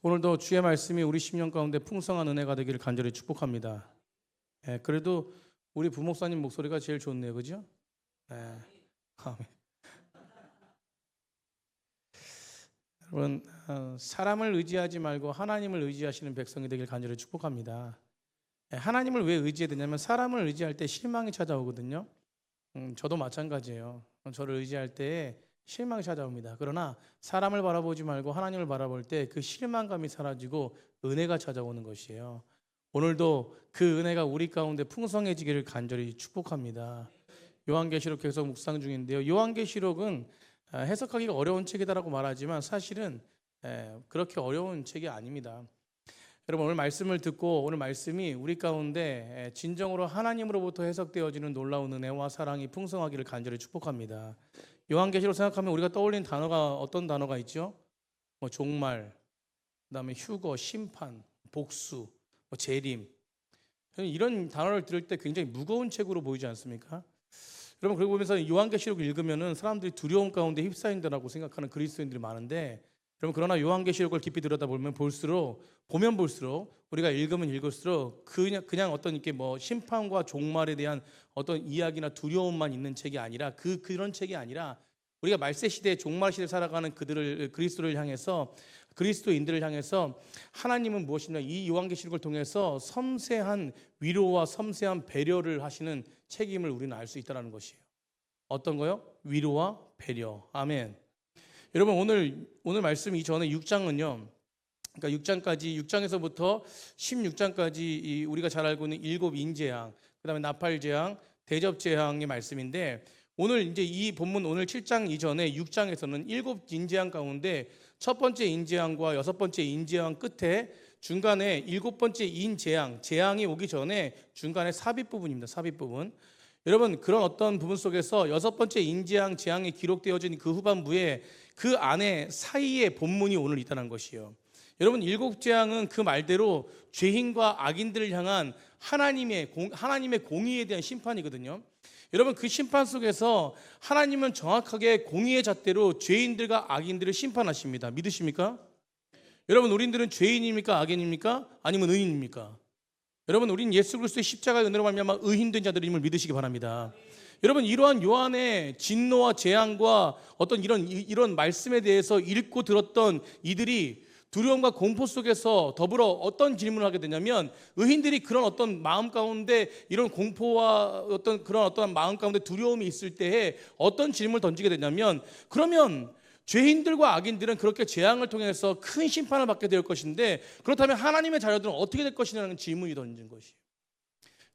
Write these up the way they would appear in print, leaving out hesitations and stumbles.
오늘도 주의 말씀이 우리 심령 가운데 풍성한 은혜가 되기를 간절히 축복합니다. 그래도 우리 부목사님 목소리가 제일 좋네요, 그죠? 아멘. 여러분, 사람을 의지하지 말고 하나님을 의지하시는 백성이 되길 간절히 축복합니다. 하나님을 왜 의지해야 되냐면 사람을 의지할 때 실망이 찾아오거든요. 저도 마찬가지예요. 저를 의지할 때 실망이 찾아옵니다. 그러나 사람을 바라보지 말고 하나님을 바라볼 때 그 실망감이 사라지고 은혜가 찾아오는 것이에요. 오늘도 그 은혜가 우리 가운데 풍성해지기를 간절히 축복합니다. 요한계시록 계속 묵상 중인데요. 요한계시록은 해석하기가 어려운 책이다라고 말하지만 사실은 그렇게 어려운 책이 아닙니다. 여러분, 오늘 말씀을 듣고 오늘 말씀이 우리 가운데 진정으로 하나님으로부터 해석되어지는 놀라운 은혜와 사랑이 풍성하기를 간절히 축복합니다. 요한계시록 생각하면 우리가 떠올린 단어가 어떤 단어가 있죠? 종말, 그다음에 휴거, 심판, 복수, 재림. 이런 단어를 들을 때 굉장히 무거운 책으로 보이지 않습니까? 여러분, 그러고 보면서 요한계시록을 읽으면은 사람들이 두려움 가운데 휩싸인다라고 생각하는 그리스도인들이 많은데, 여러분, 그러나 요한계시록을 깊이 들여다보면 볼수록 우리가 읽으면 읽을수록 그냥 어떤 이렇게 심판과 종말에 대한 어떤 이야기나 두려움만 있는 책이 아니라 그런 책이 아니라 우리가 말세 시대 종말 시대에 살아가는 그리스도인들을 향해서 하나님은 무엇이냐, 이 요한계시록을 통해서 섬세한 위로와 섬세한 배려를 하시는 책임을 우리는 알 수 있다는 것이에요. 어떤 거요? 위로와 배려. 아멘. 여러분, 오늘 말씀 이전에 6장은요. 그러니까 6장에서부터 16장까지 우리가 잘 알고 있는 7 인재앙, 그다음에 나팔 재앙, 대접 재앙의 말씀인데, 오늘 이제 이 본문 오늘 7장 이전에 6장에서는 7 인재앙 가운데 첫 번째 인재앙과 6번째 인재앙 끝에 중간에 7번째 재앙이 오기 전에 중간에 삽입 부분입니다. 삽입 부분. 여러분, 그런 어떤 부분 속에서 6번째 재앙이 기록되어진 그 후반부에 그 안에 사이에 본문이 오늘 있다는 것이에요. 여러분, 7 재앙은 그 말대로 죄인과 악인들을 향한 하나님의 공의에 대한 심판이거든요. 여러분, 그 심판 속에서 하나님은 정확하게 공의의 잣대로 죄인들과 악인들을 심판하십니다. 믿으십니까? 여러분, 우리들은 죄인입니까? 악인입니까? 아니면 의인입니까? 여러분, 우린 예수 그리스도의 십자가의 은혜로 말미암아 의인된 자들임을 믿으시기 바랍니다. 여러분, 이러한 요한의 진노와 재앙과 어떤 이런 말씀에 대해서 읽고 들었던 이들이 두려움과 공포 속에서 더불어 어떤 질문을 하게 되냐면, 의인들이 그런 어떤 마음 가운데 이런 공포와 그런 어떤 마음 가운데 두려움이 있을 때에 어떤 질문을 던지게 되냐면, 그러면 죄인들과 악인들은 그렇게 재앙을 통해서 큰 심판을 받게 될 것인데, 그렇다면 하나님의 자녀들은 어떻게 될 것이냐는 질문이 던진 것이에요.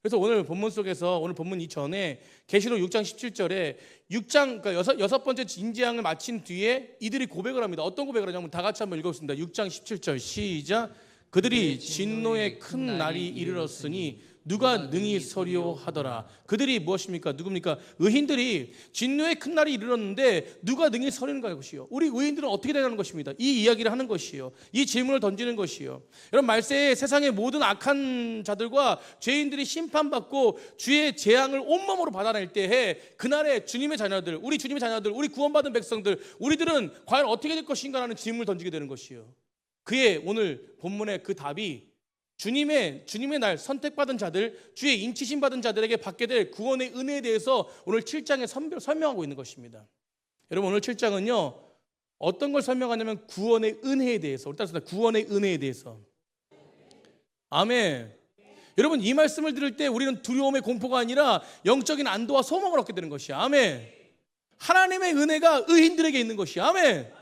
그래서 오늘 본문 속에서 오늘 본문 이전에 계시록 6장 17절에 6장 그러니까 여섯 번째 인재앙을 마친 뒤에 이들이 고백을 합니다. 어떤 고백을 하냐면 다 같이 한번 읽어보겠습니다. 6장 17절 시작. 그들이 진노의 큰 날이 이르렀으니 누가 능히 서리오 하더라. 그들이 무엇입니까? 누굽니까? 의인들이 진노의 큰 날이 이르렀는데 누가 능히 서리는가 것이요. 우리 의인들은 어떻게 되는 것입니다. 이 이야기를 하는 것이요. 이 질문을 던지는 것이요. 여러분, 말세에 세상의 모든 악한 자들과 죄인들이 심판받고 주의 재앙을 온몸으로 받아낼 때에 그날에 우리 주님의 자녀들, 우리 구원받은 백성들, 우리들은 과연 어떻게 될 것인가라는 질문을 던지게 되는 것이요. 그의 오늘 본문의 그 답이 주님의 날 선택받은 자들, 주의 인치심 받은 자들에게 받게 될 구원의 은혜에 대해서 오늘 7장에 설명하고 있는 것입니다. 여러분, 오늘 7장은요 어떤 걸 설명하냐면 구원의 은혜에 대해서, 우리 따라서 구원의 은혜에 대해서. 아멘. 여러분, 이 말씀을 들을 때 우리는 두려움의 공포가 아니라 영적인 안도와 소망을 얻게 되는 것이야. 아멘. 하나님의 은혜가 의인들에게 있는 것이야. 아멘.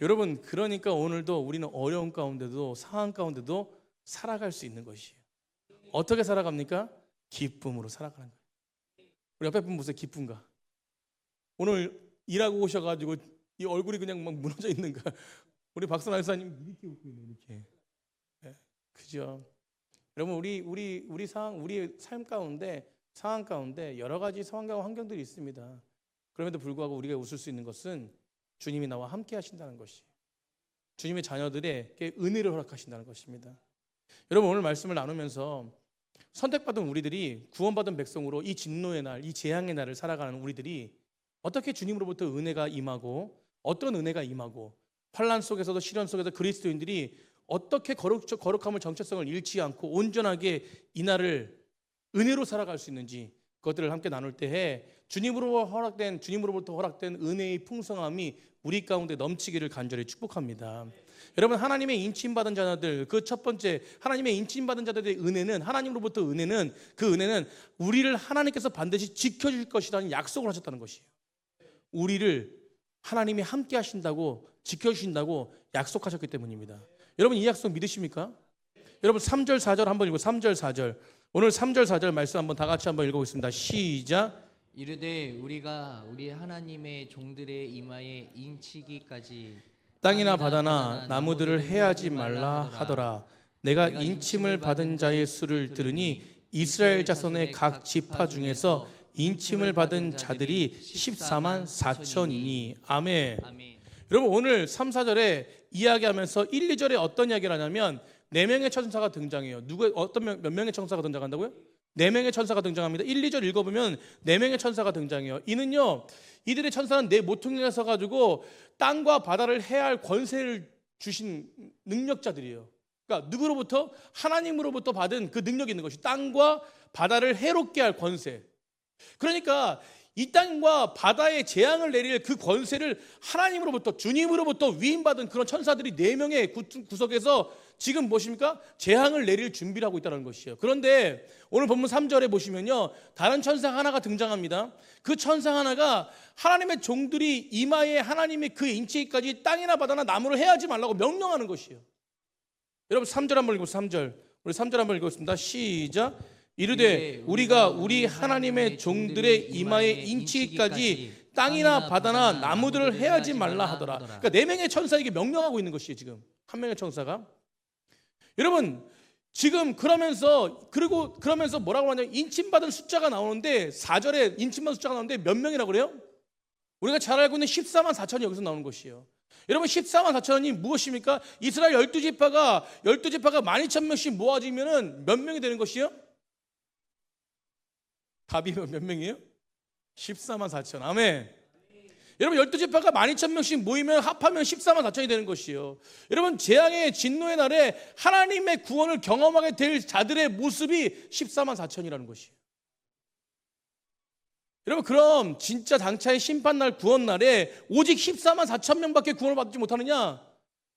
여러분, 그러니까 오늘도 우리는 어려운 가운데도 상황 가운데도 살아갈 수 있는 것이에요. 어떻게 살아갑니까? 기쁨으로 살아가는 거예요. 우리 옆에 분 보세요. 기쁜가? 오늘 일하고 오셔가지고 이 얼굴이 그냥 막 무너져 있는가? 우리 박선아 목사님 이렇게 웃고 있네, 이렇게. 네, 그죠? 여러분, 우리 삶 가운데 상황 가운데 여러 가지 상황과 환경들이 있습니다. 그럼에도 불구하고 우리가 웃을 수 있는 것은 주님이 나와 함께 하신다는 것이, 주님의 자녀들에게 은혜를 허락하신다는 것입니다. 여러분, 오늘 말씀을 나누면서 선택받은 우리들이, 구원받은 백성으로 이 진노의 날, 이 재앙의 날을 살아가는 우리들이 어떻게 주님으로부터 은혜가 임하고, 어떤 은혜가 임하고, 환난 속에서도 시련 속에서 그리스도인들이 어떻게 거룩함을 정체성을 잃지 않고 온전하게 이 날을 은혜로 살아갈 수 있는지 그것들을 함께 나눌 때에 주님으로부터 허락된 은혜의 풍성함이 우리 가운데 넘치기를 간절히 축복합니다. 여러분, 하나님의 인침받은 자들, 그 첫 번째 하나님의 인침받은 자들의 은혜는, 하나님으로부터 은혜는, 그 은혜는 우리를 하나님께서 반드시 지켜줄 것이라는 약속을 하셨다는 것이에요. 우리를 하나님이 함께 하신다고, 지켜주신다고 약속하셨기 때문입니다. 여러분, 이 약속 믿으십니까? 여러분, 3절 4절 한번 읽고, 3절 4절, 오늘 3절 4절 말씀 한번 다 같이 한번 읽어보겠습니다. 시작. 이르되 우리가 우리 하나님의 종들의 이마에 인치기까지 땅이나 바다나 나무들을 해하지 말라 하더라. 내가 인침을 받은 자의 수를 들으니 이스라엘 자손의 각 지파 중에서 인침을 받은 자들이 14만 4천이니. 아멘. 여러분, 오늘 3, 4절에 이야기하면서 1, 2절에 어떤 이야기를 하냐면 4명의 천사가 등장해요. 몇 명의 천사가 등장한다고요? 4명의 천사가 등장합니다. 1, 2절 읽어보면 4명의 천사가 등장해요. 이는요, 이들의 천사는 내 모퉁이에 서가지고 땅과 바다를 해할 권세를 주신 능력자들이에요. 그러니까 누구로부터? 하나님으로부터 받은 그 능력이 있는 것이 땅과 바다를 해롭게 할 권세. 그러니까 이 땅과 바다에 재앙을 내릴 그 권세를 하나님으로부터, 주님으로부터 위임받은 그런 천사들이 4명의 구석에서 지금 무엇입니까? 재앙을 내릴 준비를 하고 있다는 것이에요. 그런데 오늘 본문 3절에 보시면요, 다른 천사 하나가 등장합니다. 그 천사 하나가 하나님의 종들이 이마에 하나님의 그 인치기까지 땅이나 바다나 나무를 해하지 말라고 명령하는 것이에요. 여러분, 3절 한번 읽고, 3절 우리 3절 한번 읽겠습니다. 시작. 이르되 우리가 우리 하나님의 종들의 이마에 인치기까지 땅이나 바다나 나무들을 해하지 말라 하더라. 그러니까 4명의 천사에게 명령하고 있는 것이에요. 지금 한 명의 천사가. 여러분, 지금 그러면서 뭐라고 하냐면 인침받은 숫자가 나오는데 4절에 인침받은 숫자가 나오는데 몇 명이라고 그래요? 우리가 잘 알고 있는 14만 4천이 여기서 나오는 것이에요. 여러분, 14만 4천이 무엇입니까? 이스라엘 12지파가 12,000명씩 모아지면은 몇 명이 되는 것이요? 답이 몇 명이에요? 14만 4천. 아멘. 여러분, 12지파가 12,000명씩 모이면 합하면 14만 4천이 되는 것이요. 여러분, 재앙의 진노의 날에 하나님의 구원을 경험하게 될 자들의 모습이 14만 4천이라는 것이에요. 여러분, 그럼 진짜 당차의 심판날 구원날에 오직 14만 4천 명밖에 구원을 받지 못하느냐?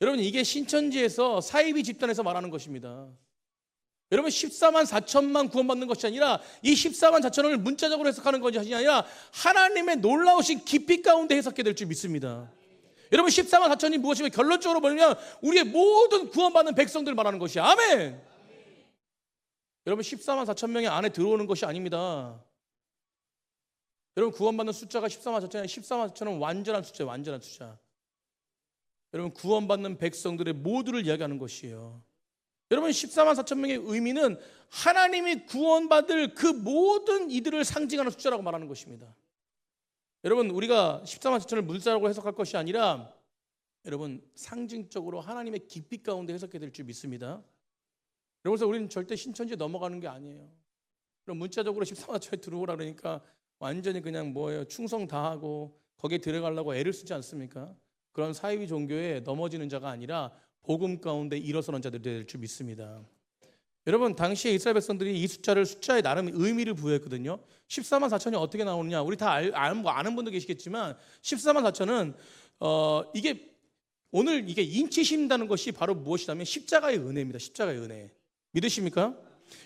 여러분, 이게 신천지에서 사이비 집단에서 말하는 것입니다. 여러분, 14만 4천만 구원받는 것이 아니라 이 14만 4천을 문자적으로 해석하는 것이 아니라 하나님의 놀라우신 깊이 가운데 해석해야 될 줄 믿습니다. 여러분, 14만 4천이 무엇이며 결론적으로 보면 우리의 모든 구원받는 백성들을 말하는 것이야. 아멘. 여러분, 14만 4천 명이 안에 들어오는 것이 아닙니다. 여러분, 구원받는 숫자가 14만 4천이 아니라 14만 4천은 완전한 숫자예요. 완전한 숫자. 여러분, 구원받는 백성들의 모두를 이야기하는 것이에요. 여러분, 14만 4천 명의 의미는 하나님이 구원받을 그 모든 이들을 상징하는 숫자라고 말하는 것입니다. 여러분, 우리가 14만 4천을 문자라고 해석할 것이 아니라 여러분, 상징적으로 하나님의 깊이 가운데 해석해야 될 줄 믿습니다. 그래서 우리는 절대 신천지에 넘어가는 게 아니에요. 그럼 문자적으로 14만 4천에 들어오라 그러니까 완전히 그냥 뭐예요? 충성 다하고 거기에 들어가려고 애를 쓰지 않습니까? 그런 사이비 종교에 넘어지는 자가 아니라 복음 가운데 일어서는 자들이 될 줄 믿습니다. 여러분, 당시에 이스라엘 백성들이 이 숫자에 나름 의미를 부여했거든요. 14만 4천이 어떻게 나오느냐? 우리 다 아는 분도 계시겠지만 14만 4천은 이게 인치신다는 것이 바로 무엇이냐면 십자가의 은혜입니다. 십자가의 은혜. 믿으십니까?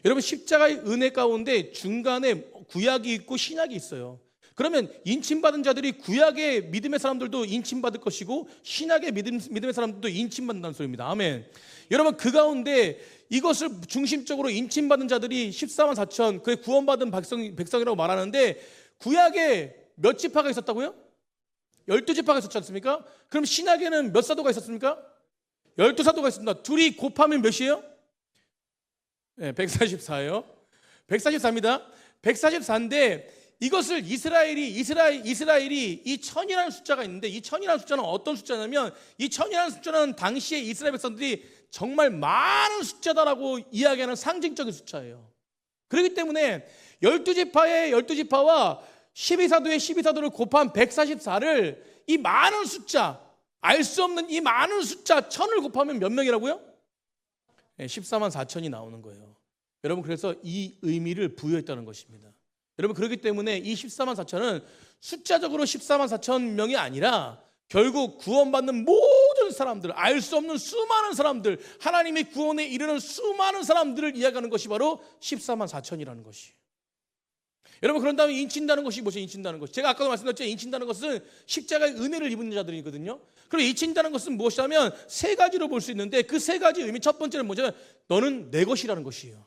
여러분, 십자가의 은혜 가운데 중간에 구약이 있고 신약이 있어요. 그러면 인침받은 자들이 구약의 믿음의 사람들도 인침받을 것이고 신약의 믿음의 사람들도 인침받는다는 소리입니다. 아멘. 여러분, 그 가운데 이것을 중심적으로 인침받은 자들이 14만 4천, 그 구원받은 백성이라고 말하는데 구약에 몇 지파가 있었다고요? 12지파가 있었지 않습니까? 그럼 신약에는 몇 사도가 있었습니까? 12사도가 있습니다. 둘이 곱하면 몇이에요? 네, 144예요. 144입니다. 144인데 이것을 이스라엘이 이 천이라는 숫자가 있는데 이 천이라는 숫자는 어떤 숫자냐면 이 천이라는 숫자는 당시에 이스라엘 백성들이 정말 많은 숫자다라고 이야기하는 상징적인 숫자예요. 그렇기 때문에 12지파와 12사도의 12사도를 곱한 144를 이 많은 숫자, 알 수 없는 이 많은 숫자 천을 곱하면 몇 명이라고요? 14만 4천이 나오는 거예요. 여러분, 그래서 이 의미를 부여했다는 것입니다. 여러분, 그렇기 때문에 이 14만 4천은 숫자적으로 14만 4천 명이 아니라 결국 구원받는 모든 사람들, 알 수 없는 수많은 사람들, 하나님의 구원에 이르는 수많은 사람들을 이야기하는 것이 바로 14만 4천이라는 것이에요. 여러분, 그런 다음에 인친다는 것이 뭐죠? 인친다는 것. 제가 아까도 말씀드렸죠. 인친다는 것은 십자가의 은혜를 입은 자들이거든요. 그리고 인친다는 것은 무엇이냐면 세 가지로 볼 수 있는데 그 세 가지 의미, 첫 번째는 뭐죠? 너는 내 것이라는 것이에요.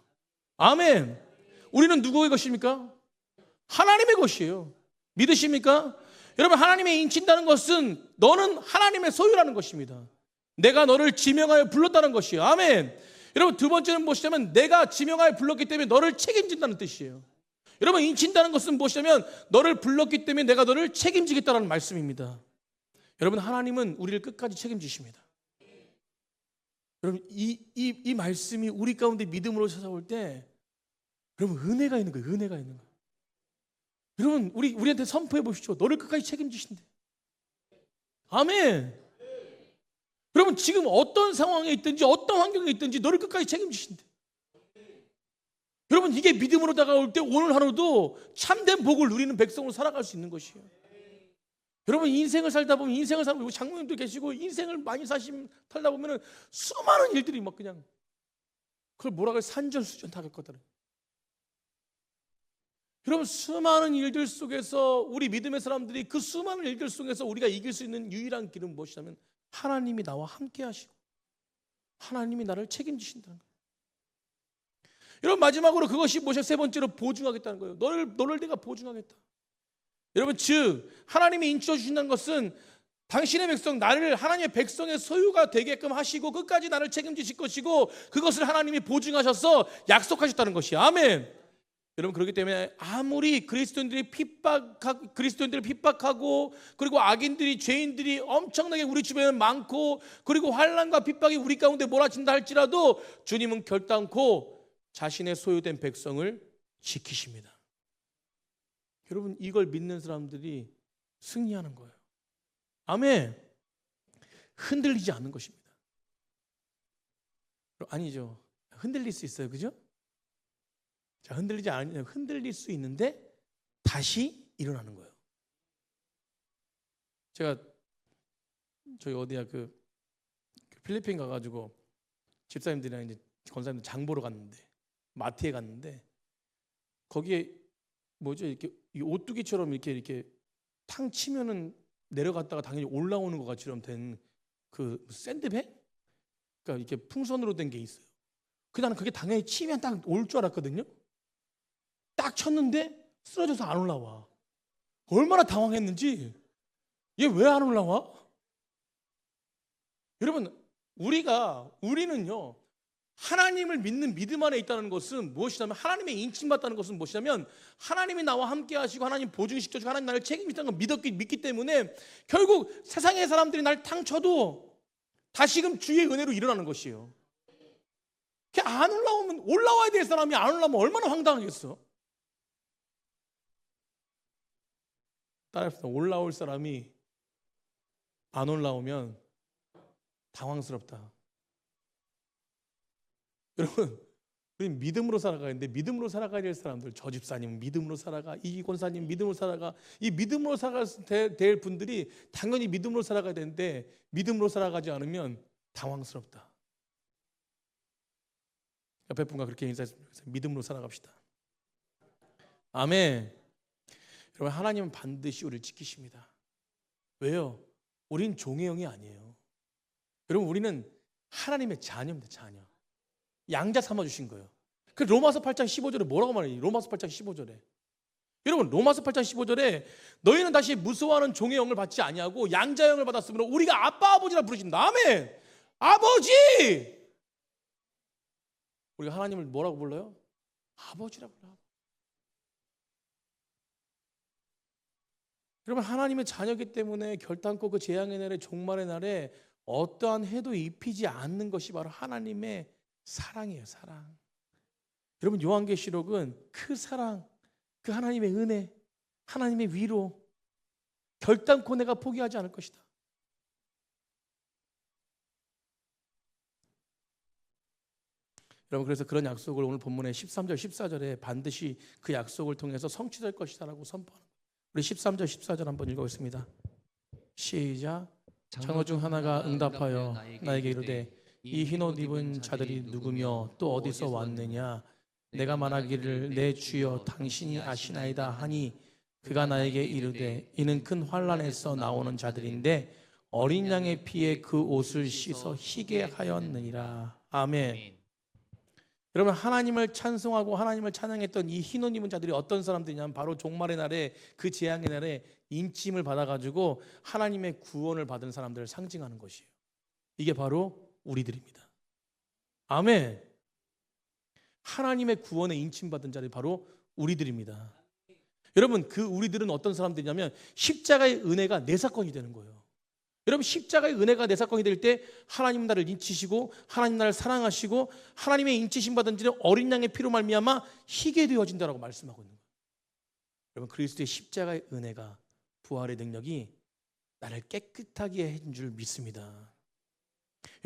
아멘. 우리는 누구의 것입니까? 하나님의 것이에요. 믿으십니까? 여러분, 하나님의 인친다는 것은 너는 하나님의 소유라는 것입니다. 내가 너를 지명하여 불렀다는 것이에요. 아멘. 여러분, 두 번째는 무엇이냐면 내가 지명하여 불렀기 때문에 너를 책임진다는 뜻이에요. 여러분, 인친다는 것은 무엇이냐면 너를 불렀기 때문에 내가 너를 책임지겠다는 말씀입니다. 여러분, 하나님은 우리를 끝까지 책임지십니다. 여러분, 이 말씀이 우리 가운데 믿음으로 찾아올 때 여러분, 은혜가 있는 거예요. 은혜가 있는 거예요. 여러분, 우리한테 선포해 보십시오. 너를 끝까지 책임지신대. 아멘. 여러분, 지금 어떤 상황에 있든지 어떤 환경에 있든지 너를 끝까지 책임지신대. 여러분, 이게 믿음으로 다가올 때 오늘 하루도 참된 복을 누리는 백성으로 살아갈 수 있는 것이에요. 여러분, 인생을 살다 보면 인생을 살고 장모님도 계시고 인생을 많이 살다 보면 수많은 일들이 막 그냥 그걸 뭐라 그래, 산전수전 다 겪거든요. 여러분, 수많은 일들 속에서 우리 믿음의 사람들이 그 수많은 일들 속에서 우리가 이길 수 있는 유일한 길은 무엇이냐면 하나님이 나와 함께 하시고 하나님이 나를 책임지신다는 거예요. 여러분, 마지막으로 그것이 무엇이야? 세 번째로 보증하겠다는 거예요. 너를 내가 보증하겠다. 여러분, 즉 하나님이 인쳐 주신다는 것은 당신의 백성, 나를 하나님의 백성의 소유가 되게끔 하시고 끝까지 나를 책임지실 것이고 그것을 하나님이 보증하셔서 약속하셨다는 것이야. 아멘. 여러분, 그렇기 때문에 아무리 그리스도인들을 핍박하고 그리고 악인들이, 죄인들이 엄청나게 우리 주변에 많고 그리고 환난과 핍박이 우리 가운데 몰아친다 할지라도 주님은 결단코 자신의 소유된 백성을 지키십니다. 여러분, 이걸 믿는 사람들이 승리하는 거예요. 아멘. 흔들리지 않는 것입니다. 아니죠. 흔들릴 수 있어요. 그죠? 자, 흔들릴 수 있는데 다시 일어나는 거예요. 제가 저희 어디야 그 필리핀 가가지고 집사님들이랑 이제 권사님들 장 보러 갔는데 마트에 갔는데 거기에 뭐죠, 이렇게 오뚜기처럼 이렇게 탕 치면은 내려갔다가 당연히 올라오는 것 같이럼 된 그 샌드백? 그러니까 이렇게 풍선으로 된 게 있어요. 나는 그게 당연히 치면 딱 올 줄 알았거든요. 딱 쳤는데 쓰러져서 안 올라와. 얼마나 당황했는지. 얘 왜 안 올라와? 여러분, 우리는요 하나님을 믿는 믿음 안에 있다는 것은 무엇이냐면, 하나님의 인침받다는 것은 무엇이냐면 하나님이 나와 함께 하시고 하나님 보증시켜주고 하나님 나를 책임진다는 걸 믿기 때문에 결국 세상의 사람들이 날 탕쳐도 다시금 주의 은혜로 일어나는 것이에요. 안 올라오면, 올라와야 될 사람이 안 올라오면 얼마나 황당하겠어. 따라합시다. 올라올 사람이 안 올라오면 당황스럽다. 여러분, 우리 믿음으로 살아가야 되는데 믿음으로 살아가야 될 사람들, 저 집사님 믿음으로 살아가, 이 권사님 믿음으로 살아가, 이 믿음으로 살아가야 될 분들이 당연히 믿음으로 살아가야 되는데 믿음으로 살아가지 않으면 당황스럽다. 옆에 분과 그렇게 인사했습니다. 믿음으로 살아갑시다. 아멘. 여러분, 하나님은 반드시 우리를 지키십니다. 왜요? 우린 종의 영이 아니에요. 여러분, 우리는 하나님의 자녀입니다. 자녀. 양자 삼아주신 거예요. 그 로마서 8장 15절에 뭐라고 말해요? 로마서 8장 15절에 여러분, 로마서 8장 15절에 너희는 다시 무서워하는 종의 영을 받지 아니하고 양자 영을 받았으므로 우리가 아빠 아버지라 부르신다. 아멘. 아버지. 우리가 하나님을 뭐라고 불러요? 아버지라 불러요. 여러분, 하나님의 자녀이기 때문에 결단코 그 재앙의 날에, 종말의 날에 어떠한 해도 입히지 않는 것이 바로 하나님의 사랑이에요. 사랑. 여러분, 요한계시록은 그 사랑, 그 하나님의 은혜, 하나님의 위로 결단코 내가 포기하지 않을 것이다. 여러분 그래서 그런 약속을 오늘 본문의 13절 14절에 반드시 그 약속을 통해서 성취될 것이다라고 선포하는 거예요. 우리 13절 14절 한번 읽어보겠습니다. 시작. 장로 중 하나가 응답하여 나에게 이르되 이 흰 옷 입은 자들이 누구며 또 어디서 왔느냐? 내가 말하기를 내 주여 당신이 아시나이다 하니 그가 나에게 이르되 이는 큰 환난에서 나오는 자들인데 어린 양의 피에 그 옷을 씻어 희게 하였느니라. 아멘. 여러분 하나님을 찬송하고 하나님을 찬양했던 이 흰 옷 입은 자들이 어떤 사람들이냐면 바로 종말의 날에 그 재앙의 날에 인침을 받아가지고 하나님의 구원을 받은 사람들을 상징하는 것이에요. 이게 바로 우리들입니다. 아멘. 하나님의 구원에 인침받은 자들이 바로 우리들입니다. 여러분 그 우리들은 어떤 사람들이냐면 십자가의 은혜가 내 사건이 되는 거예요. 여러분 십자가의 은혜가 내 사건이 될 때 하나님 나를 인치시고 하나님 나를 사랑하시고 하나님의 인치심 받은 자는 어린 양의 피로 말미암아 희게 되어진다라고 말씀하고 있는 거예요. 여러분 그리스도의 십자가의 은혜가 부활의 능력이 나를 깨끗하게 해준 줄 믿습니다.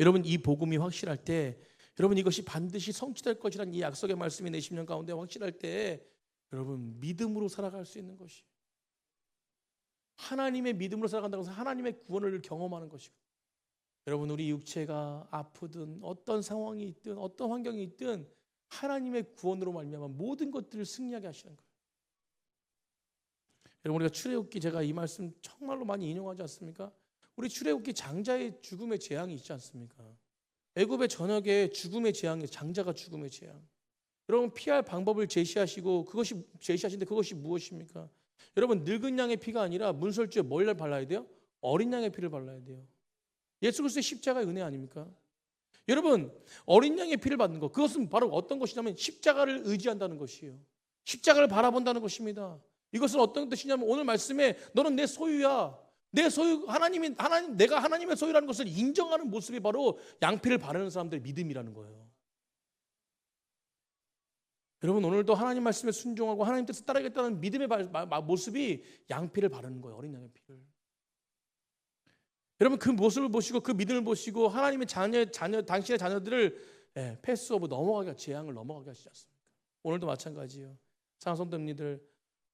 여러분 이 복음이 확실할 때 여러분 이것이 반드시 성취될 것이라는 이 약속의 말씀이 내 심령 가운데 확실할 때 여러분 믿음으로 살아갈 수 있는 것이 하나님의 믿음으로 살아간다고 해서 하나님의 구원을 경험하는 것이고 여러분 우리 육체가 아프든 어떤 상황이 있든 어떤 환경이 있든 하나님의 구원으로 말미암아 모든 것들을 승리하게 하시는 거예요. 여러분 우리가 출애굽기 제가 이 말씀 정말로 많이 인용하지 않습니까? 우리 출애굽기 장자의 죽음의 재앙이 있지 않습니까? 애굽의 전역에 죽음의 재앙이 장자가 죽음의 재앙. 여러분 피할 방법을 제시하시고 그것이 제시하신데 그것이 무엇입니까? 여러분 늙은 양의 피가 아니라 문설주에 뭘 발라야 돼요? 어린 양의 피를 발라야 돼요. 예수 그리스도의 십자가의 은혜 아닙니까? 여러분 어린 양의 피를 받는 것 그것은 바로 어떤 것이냐면 십자가를 의지한다는 것이에요. 십자가를 바라본다는 것입니다. 이것은 어떤 뜻이냐면 오늘 말씀에 너는 내 소유야. 내 소유 하나님 내가 하나님의 소유라는 것을 인정하는 모습이 바로 양피를 바르는 사람들의 믿음이라는 거예요. 여러분 오늘도 하나님 말씀에 순종하고 하나님 뜻을 따르겠다는 믿음의 모습이 양피를 바르는 거예요. 어린 양의 피를. 여러분 그 모습을 보시고 그 믿음을 보시고 하나님의 자녀 당신의 자녀들을 패스 오브 넘어가게 재앙을 넘어가게 하시지 않습니까? 오늘도 마찬가지예요. 사랑하는 성도님들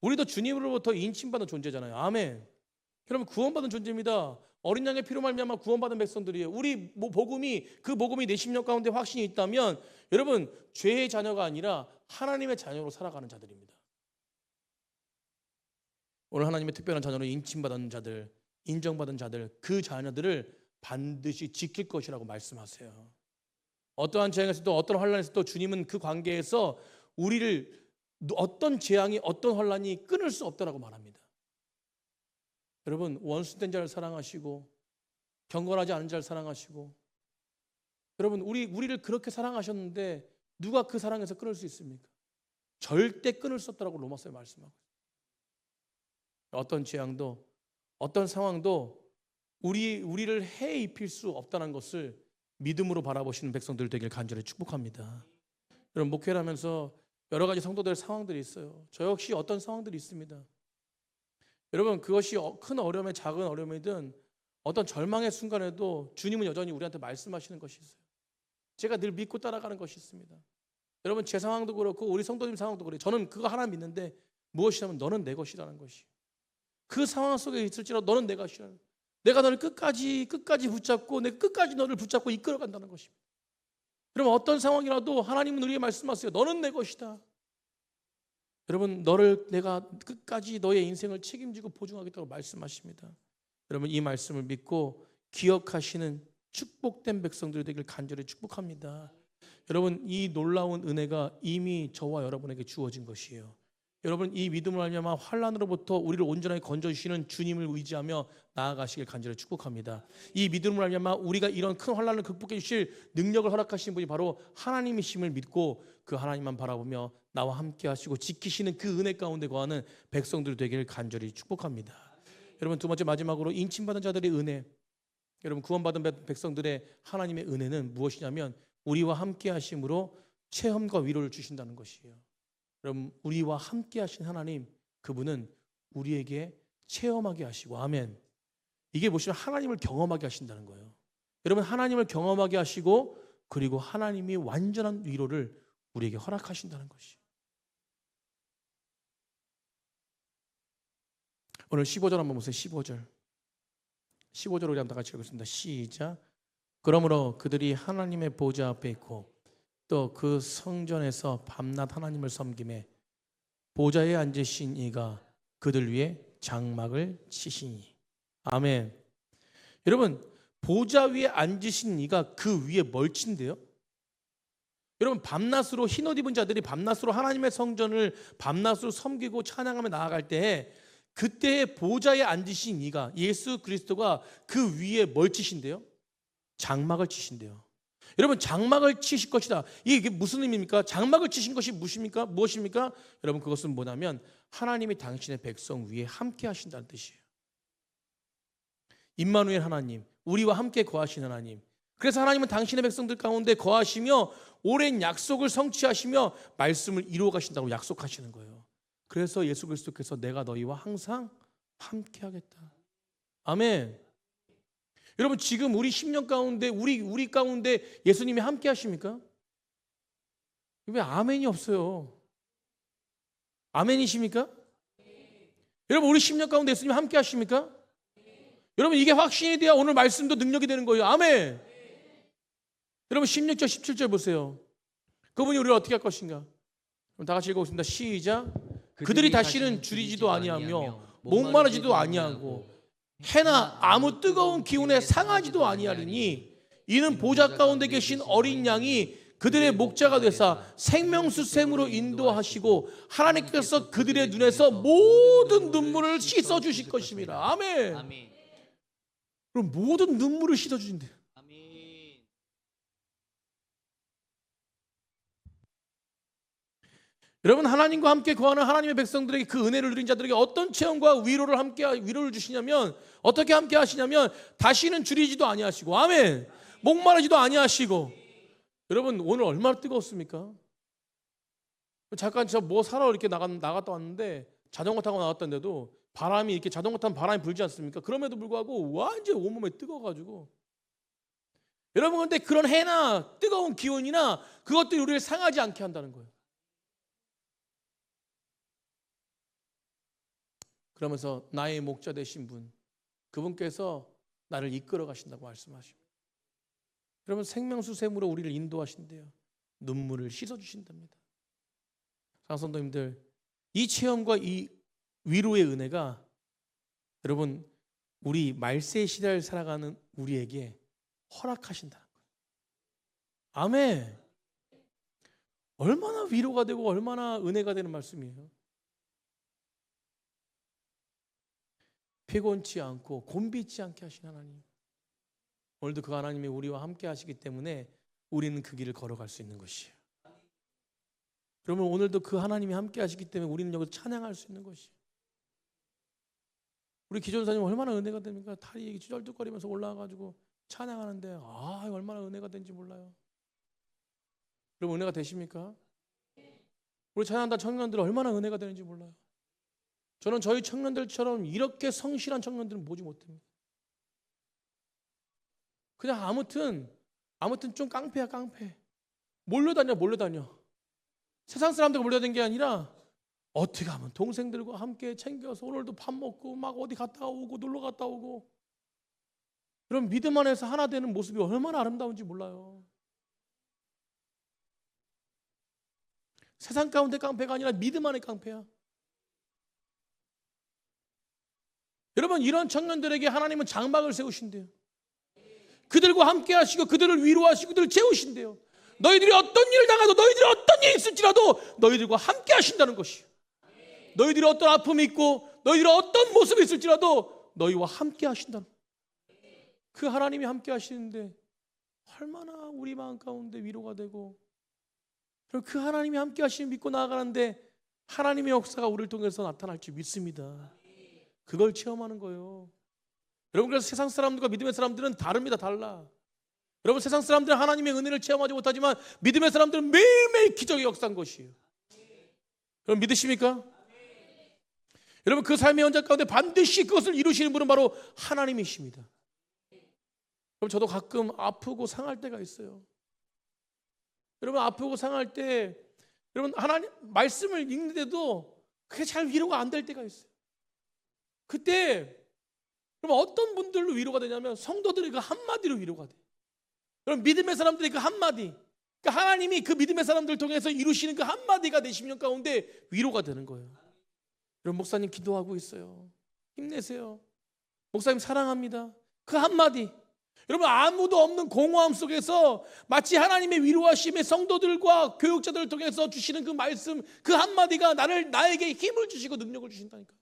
우리도 주님으로부터 인침받은 존재잖아요. 아멘. 여러분 구원받은 존재입니다. 어린 양의 피로 말미암아 구원받은 백성들이에요. 우리 복음이 그 복음이 내 심령 가운데 확신이 있다면 여러분 죄의 자녀가 아니라 하나님의 자녀로 살아가는 자들입니다. 오늘 하나님의 특별한 자녀로 인침받은 자들, 인정받은 자들, 그 자녀들을 반드시 지킬 것이라고 말씀하세요. 어떠한 재앙에서도 어떤 환난에서도 주님은 그 관계에서 우리를 어떤 재앙이 어떤 환난이 끊을 수 없다라고 말합니다. 여러분 원수된 자를 사랑하시고 경건하지 않은 자를 사랑하시고 여러분 우리를 그렇게 사랑하셨는데 누가 그 사랑에서 끊을 수 있습니까? 절대 끊을 수 없다라고 로마서에 말씀하고 있어요. 어떤 재앙도 어떤 상황도 우리를 해 입힐 수 없다는 것을 믿음으로 바라보시는 백성들 되길 간절히 축복합니다. 여러분 목회를 하면서 여러 가지 성도들의 상황들이 있어요. 저 역시 어떤 상황들이 있습니다. 여러분 그것이 큰 어려움에 작은 어려움이든 어떤 절망의 순간에도 주님은 여전히 우리한테 말씀하시는 것이 있어요. 제가 늘 믿고 따라가는 것이 있습니다. 여러분 제 상황도 그렇고 우리 성도님 상황도 그래요. 저는 그거 하나 믿는데 무엇이냐면 너는 내 것이라는 것이. 그 상황 속에 있을지라도 너는 내 것이라는. 내가 너를 끝까지 붙잡고 내가 끝까지 너를 붙잡고 이끌어간다는 것입니다. 여러분 어떤 상황이라도 하나님은 우리에게 말씀하세요. 너는 내 것이다. 여러분 너를 내가 끝까지 너의 인생을 책임지고 보증하겠다고 말씀하십니다. 여러분 이 말씀을 믿고 기억하시는 축복된 백성들이 되길 간절히 축복합니다. 여러분 이 놀라운 은혜가 이미 저와 여러분에게 주어진 것이에요. 여러분 이 믿음을 알면 환난으로부터 우리를 온전하게 건져주시는 주님을 의지하며 나아가시길 간절히 축복합니다. 이 믿음을 알면 우리가 이런 큰 환난을 극복해 주실 능력을 허락하신 분이 바로 하나님이심을 믿고 그 하나님만 바라보며 나와 함께 하시고 지키시는 그 은혜 가운데 거하는 백성들 되기를 간절히 축복합니다. 여러분 두 번째 마지막으로 인침받은 자들의 은혜. 여러분 구원받은 백성들의 하나님의 은혜는 무엇이냐면 우리와 함께 하심으로 체험과 위로를 주신다는 것이에요. 여러분 우리와 함께 하신 하나님 그분은 우리에게 체험하게 하시고 아멘. 이게 보시면 하나님을 경험하게 하신다는 거예요. 여러분 하나님을 경험하게 하시고 그리고 하나님이 완전한 위로를 우리에게 허락하신다는 것이. 오늘 15절 한번 보세요. 15절 우리 한번 다 같이 읽겠습니다. 시작. 그러므로 그들이 하나님의 보좌 앞에 있고 또 그 성전에서 밤낮 하나님을 섬김에 보좌에 앉으신 이가 그들 위에 장막을 치시니. 아멘. 여러분, 보좌 위에 앉으신 이가 그 위에 뭘 친대요? 여러분, 밤낮으로 흰옷 입은 자들이 밤낮으로 하나님의 성전을 밤낮으로 섬기고 찬양하며 나아갈 때 그때의 보좌에 앉으신 이가, 예수 그리스도가 그 위에 뭘 치신대요? 장막을 치신대요. 여러분, 장막을 치실 것이다. 이게 무슨 의미입니까? 장막을 치신 것이 무엇입니까? 여러분, 그것은 뭐냐면 하나님이 당신의 백성 위에 함께 하신다는 뜻이에요. 임마누엘 하나님, 우리와 함께 거하시는 하나님. 그래서 하나님은 당신의 백성들 가운데 거하시며 오랜 약속을 성취하시며 말씀을 이루어 가신다고 약속하시는 거예요. 그래서 예수 그리스도께서 내가 너희와 항상 함께 하겠다. 아멘. 여러분, 지금 우리 10년 가운데 우리 가운데 예수님이 함께 하십니까? 왜 아멘이 없어요? 아멘이십니까? 여러분, 우리 10년 가운데 예수님이 함께 하십니까? 여러분, 이게 확신이 돼야 오늘 말씀도 능력이 되는 거예요. 아멘. 여러분, 16절 17절 보세요. 그분이 우리를 어떻게 할 것인가? 그럼 다 같이 읽어보겠습니다. 시작. 그들이 다시는 줄이지도 아니하며 목마르지도 아니하고 해나 아무 뜨거운 기운에 상하지도 아니하리니 이는 보좌 가운데 계신 어린 양이 그들의 목자가 되사 생명수 샘으로 인도하시고 하나님께서 그들의 눈에서 모든 눈물을 씻어 주실 것입니다. 아멘. 그럼 모든 눈물을 씻어 주신대요. 여러분, 하나님과 함께 거하는 하나님의 백성들에게 그 은혜를 누린 자들에게 어떤 체험과 위로를 주시냐면, 어떻게 함께 하시냐면 다시는 줄이지도 아니하시고, 아멘. 목마르지도 아니하시고. 여러분, 오늘 얼마나 뜨거웠습니까? 잠깐 저 뭐 사러 이렇게 나갔다 왔는데 자전거 타고 나갔던데도 바람이 이렇게 자전거 타면 바람이 불지 않습니까? 그럼에도 불구하고 완전히 온몸에 뜨거워가지고. 여러분, 근데 그런 해나 뜨거운 기온이나 그것들이 우리를 상하지 않게 한다는 거예요. 그러면서 나의 목자 되신 분, 그분께서 나를 이끌어 가신다고 말씀하십니다. 여러분, 생명수 샘으로 우리를 인도하신대요. 눈물을 씻어주신답니다. 사랑성도님들, 이 체험과 이 위로의 은혜가 여러분, 우리 말세 시대를 살아가는 우리에게 허락하신다는 거예요. 아멘. 얼마나 위로가 되고 얼마나 은혜가 되는 말씀이에요. 피곤치 않고 곤비치 않게 하신 하나님, 오늘도 그 하나님이 우리와 함께 하시기 때문에 우리는 그 길을 걸어갈 수 있는 것이에요. 여러분, 오늘도 그 하나님이 함께 하시기 때문에 우리는 여기서 찬양할 수 있는 것이에요. 우리 기존사님 얼마나 은혜가 됩니까? 다리 쩔뚝거리면서 올라와가지고 찬양하는데 얼마나 은혜가 된지 몰라요. 여러분, 은혜가 되십니까? 우리 찬양단 청년들 얼마나 은혜가 되는지 몰라요. 저는 저희 청년들처럼 이렇게 성실한 청년들은 보지 못합니다. 그냥 아무튼 좀 깡패야, 깡패. 몰려다녀. 세상 사람들과 몰려다니는 게 아니라 어떻게 하면 동생들과 함께 챙겨서 오늘도 밥 먹고 막 어디 갔다 오고 놀러 갔다 오고, 그럼 믿음 안에서 하나 되는 모습이 얼마나 아름다운지 몰라요. 세상 가운데 깡패가 아니라 믿음 안의 깡패야. 여러분, 이런 청년들에게 하나님은 장막을 세우신대요. 그들과 함께 하시고 그들을 위로하시고 그들을 채우신대요. 너희들이 어떤 일을 당하도, 너희들이 어떤 일이 있을지라도 너희들과 함께 하신다는 것이에요. 너희들이 어떤 아픔이 있고 너희들이 어떤 모습이 있을지라도 너희와 함께 하신다는 거예요. 그 하나님이 함께 하시는데 얼마나 우리 마음 가운데 위로가 되고, 그리고 그 하나님이 함께 하시는 믿고 나아가는데 하나님의 역사가 우리를 통해서 나타날 줄 믿습니다. 그걸 체험하는 거예요. 여러분, 그래서 세상 사람들과 믿음의 사람들은 다릅니다. 달라. 여러분, 세상 사람들은 하나님의 은혜를 체험하지 못하지만 믿음의 사람들은 매일매일 기적의 역사인 것이에요. 여러분, 믿으십니까? 여러분, 그 삶의 현장 가운데 반드시 그것을 이루시는 분은 바로 하나님이십니다. 그럼 저도 가끔 아프고 상할 때가 있어요. 여러분 아프고 상할 때 여러분 하나님 말씀을 읽는데도 그게 잘 위로가 안 될 때가 있어요. 그때 여러분 어떤 분들로 위로가 되냐면 성도들이 그 한마디로 위로가 돼요. 여러분 믿음의 사람들이 그 한마디, 그러니까 하나님이 그 믿음의 사람들을 통해서 이루시는 그 한마디가 내 심령 가운데 위로가 되는 거예요. 여러분 목사님 기도하고 있어요. 힘내세요. 목사님 사랑합니다. 그 한마디. 여러분 아무도 없는 공허함 속에서 마치 하나님의 위로하심의 성도들과 교육자들을 통해서 주시는 그 말씀, 그 한마디가 나에게 힘을 주시고 능력을 주신다니까.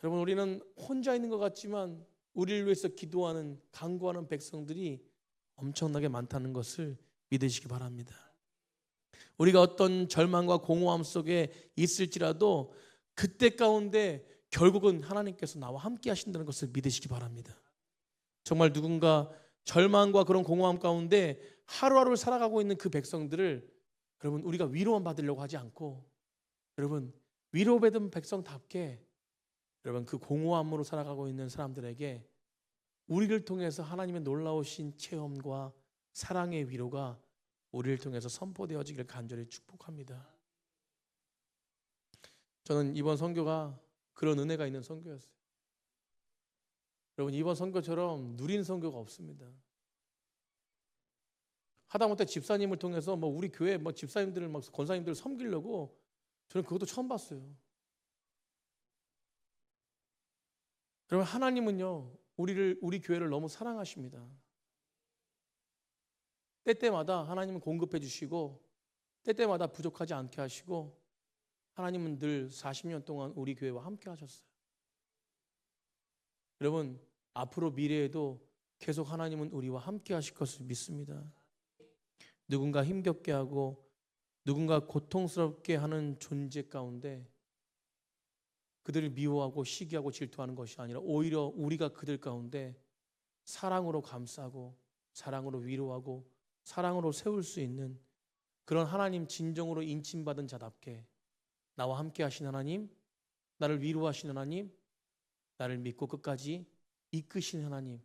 여러분 우리는 혼자 있는 것 같지만 우리를 위해서 기도하는 간구하는 백성들이 엄청나게 많다는 것을 믿으시기 바랍니다. 우리가 어떤 절망과 공허함 속에 있을지라도 그때 가운데 결국은 하나님께서 나와 함께 하신다는 것을 믿으시기 바랍니다. 정말 누군가 절망과 그런 공허함 가운데 하루하루를 살아가고 있는 그 백성들을 여러분 우리가 위로만 받으려고 하지 않고 여러분 위로받은 백성답게 여러분 그 공허함으로 살아가고 있는 사람들에게 우리를 통해서 하나님의 놀라우신 체험과 사랑의 위로가 우리를 통해서 선포되어지기를 간절히 축복합니다. 저는 이번 선교가 그런 은혜가 있는 선교였어요. 여러분 이번 선교처럼 누린 선교가 없습니다. 하다못해 집사님을 통해서 우리 교회 집사님들을 권사님들을 섬기려고 저는 그것도 처음 봤어요. 여러분 하나님은요 우리 교회를 너무 사랑하십니다. 때때마다 하나님은 공급해 주시고 때때마다 부족하지 않게 하시고 하나님은 늘 40년 동안 우리 교회와 함께 하셨어요. 여러분 앞으로 미래에도 계속 하나님은 우리와 함께 하실 것을 믿습니다. 누군가 힘겹게 하고 누군가 고통스럽게 하는 존재 가운데 그들을 미워하고 시기하고 질투하는 것이 아니라 오히려 우리가 그들 가운데 사랑으로 감싸고 사랑으로 위로하고 사랑으로 세울 수 있는 그런 하나님 진정으로 인침받은 자답게 나와 함께 하신 하나님, 나를 위로하신 하나님, 나를 믿고 끝까지 이끄신 하나님,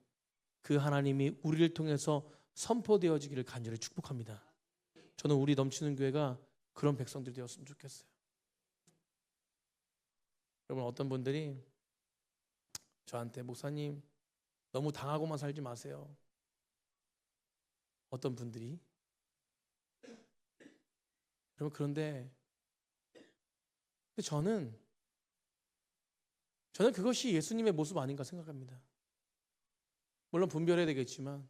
그 하나님이 우리를 통해서 선포되어지기를 간절히 축복합니다. 저는 우리 넘치는 교회가 그런 백성들이 되었으면 좋겠어요. 여러분 어떤 분들이 저한테 목사님 너무 당하고만 살지 마세요. 어떤 분들이 여러분 그런데 저는 그것이 예수님의 모습 아닌가 생각합니다. 물론 분별해야 되겠지만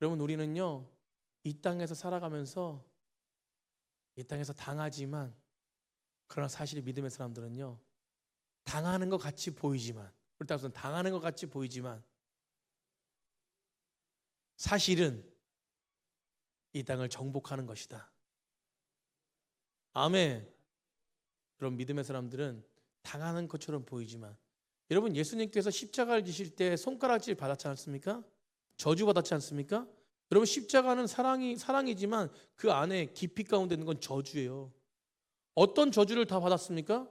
여러분 우리는요 이 땅에서 살아가면서 이 땅에서 당하지만 그러나 사실 믿음의 사람들은요 당하는 것 같이 보이지만 우리 땅에서는 당하는 것 같이 보이지만 사실은 이 땅을 정복하는 것이다. 아멘. 여러분 믿음의 사람들은 당하는 것처럼 보이지만 여러분 예수님께서 십자가를 지실 때 손가락질 받았지 않습니까? 저주받았지 않습니까? 여러분 십자가는 사랑이지만 그 안에 깊이 가운데 있는 건 저주예요. 어떤 저주를 다 받았습니까?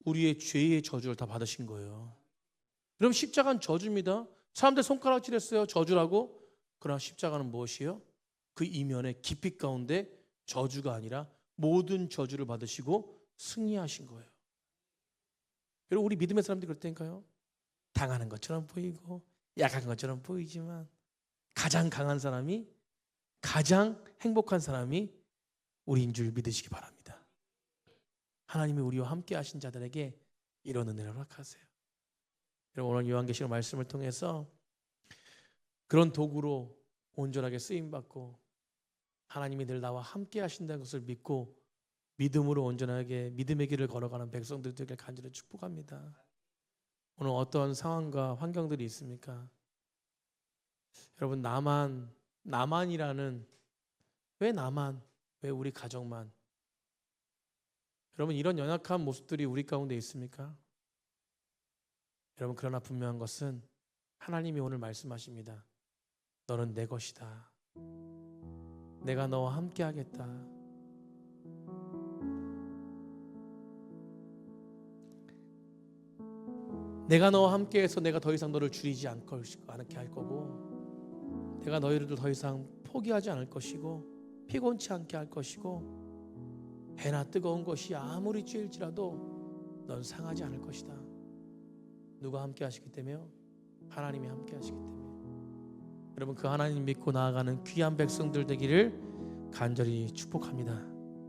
우리의 죄의 저주를 다 받으신 거예요. 여러분 십자가는 저주입니다. 사람들 손가락질했어요. 저주라고. 그러나 십자가는 무엇이에요? 그 이면에 깊이 가운데 저주가 아니라 모든 저주를 받으시고 승리하신 거예요. 여러분 우리 믿음의 사람들이 그렇다니까요. 당하는 것처럼 보이고 약한 것처럼 보이지만 가장 강한 사람이 가장 행복한 사람이 우리인 줄 믿으시기 바랍니다. 하나님이 우리와 함께 하신 자들에게 이런 은혜를 허락하세요. 여러분 오늘 요한계시록 말씀을 통해서 그런 도구로 온전하게 쓰임받고 하나님이 늘 나와 함께 하신다는 것을 믿고 믿음으로 온전하게 믿음의 길을 걸어가는 백성들 되길 간절히 축복합니다. 오늘 어떤 상황과 환경들이 있습니까? 여러분 나만이라는 왜 나만? 왜 우리 가족만? 여러분 이런 연약한 모습들이 우리 가운데 있습니까? 여러분 그러나 분명한 것은 하나님이 오늘 말씀하십니다. 너는 내 것이다. 내가 너와 함께 하겠다. 내가 너와 함께해서 내가 더 이상 너를 줄이지 않게 할 거고 내가 너희를 더 이상 포기하지 않을 것이고 피곤치 않게 할 것이고 해나 뜨거운 것이 아무리 쬐일지라도 넌 상하지 않을 것이다. 누가 함께 하시기 때문에요? 하나님이 함께 하시기 때문에. 여러분 그 하나님 믿고 나아가는 귀한 백성들 되기를 간절히 축복합니다.